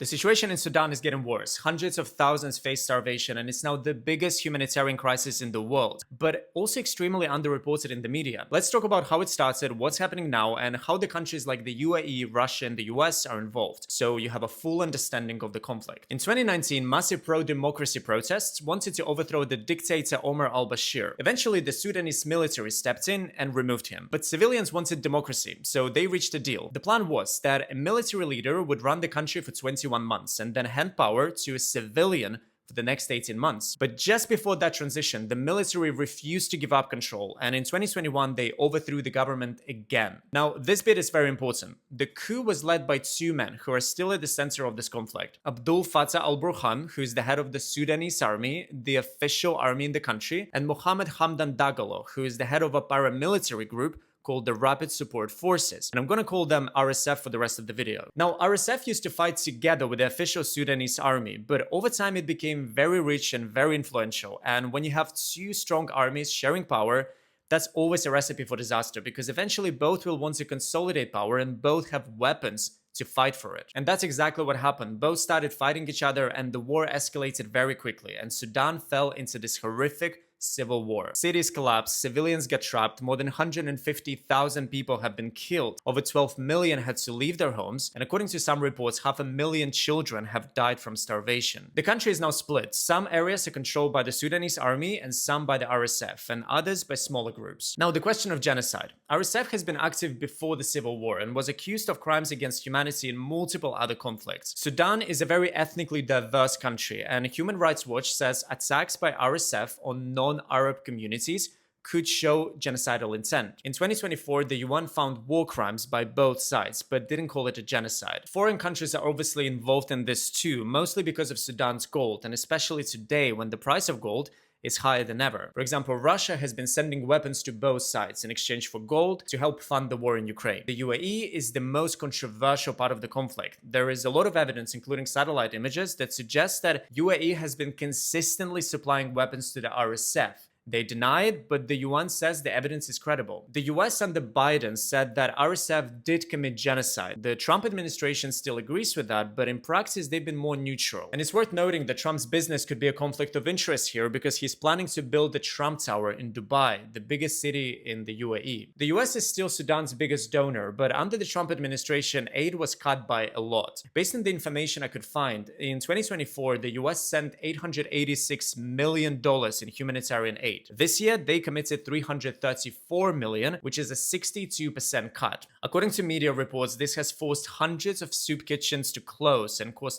The situation in Sudan is getting worse. Hundreds of thousands face starvation, and it's now the biggest humanitarian crisis in the world, but also extremely underreported in the media. Let's talk about how it started, what's happening now, and how the countries like the UAE, Russia, and the US are involved, so you have a full understanding of the conflict. In 2019, massive pro-democracy protests wanted to overthrow the dictator Omar al-Bashir. Eventually, the Sudanese military stepped in and removed him, but civilians wanted democracy, so they reached a deal. The plan was that a military leader would run the country for 21 months and then hand power to a civilian for the next 18 months. But just before that transition, the military refused to give up control, and in 2021 they overthrew the government again. Now, this bit is very important. The coup was led by two men who are still at the center of this conflict. Abdul Fattah al-Burhan, who is the head of the Sudanese army, the official army in the country, and Mohammed Hamdan Dagalo, who is the head of a paramilitary group called the Rapid Support Forces, and I'm gonna call them RSF for the rest of the video. Now, RSF used to fight together with the official Sudanese army, but over time it became very rich and very influential, and when you have two strong armies sharing power, that's always a recipe for disaster, because eventually both will want to consolidate power and both have weapons to fight for it. And that's exactly what happened. Both started fighting each other and the war escalated very quickly, and Sudan fell into this horrific civil war. Cities collapsed, civilians got trapped, more than 150,000 people have been killed, over 12 million had to leave their homes, and according to some reports, 500,000 children have died from starvation. The country is now split. Some areas are controlled by the Sudanese army and some by the RSF, and others by smaller groups. Now, the question of genocide. RSF has been active before the civil war and was accused of crimes against humanity in multiple other conflicts. Sudan is a very ethnically diverse country, and Human Rights Watch says attacks by RSF on non-Arab communities could show genocidal intent. In 2024, the UN found war crimes by both sides, but didn't call it a genocide. Foreign countries are obviously involved in this too, mostly because of Sudan's gold, and especially today when the price of gold is higher than ever. For example, Russia has been sending weapons to both sides in exchange for gold to help fund the war in Ukraine. The UAE is the most controversial part of the conflict. There is a lot of evidence, including satellite images, that suggests that UAE has been consistently supplying weapons to the RSF. They deny it, but the UN says the evidence is credible. The US under Biden said that RSF did commit genocide. The Trump administration still agrees with that, but in practice they've been more neutral. And it's worth noting that Trump's business could be a conflict of interest here because he's planning to build the Trump Tower in Dubai, the biggest city in the UAE. The US is still Sudan's biggest donor, but under the Trump administration, aid was cut by a lot. Based on the information I could find, in 2024, the US sent $886 million in humanitarian aid. This year, they committed $334 million, which is a 62% cut. According to media reports, this has forced hundreds of soup kitchens to close and caused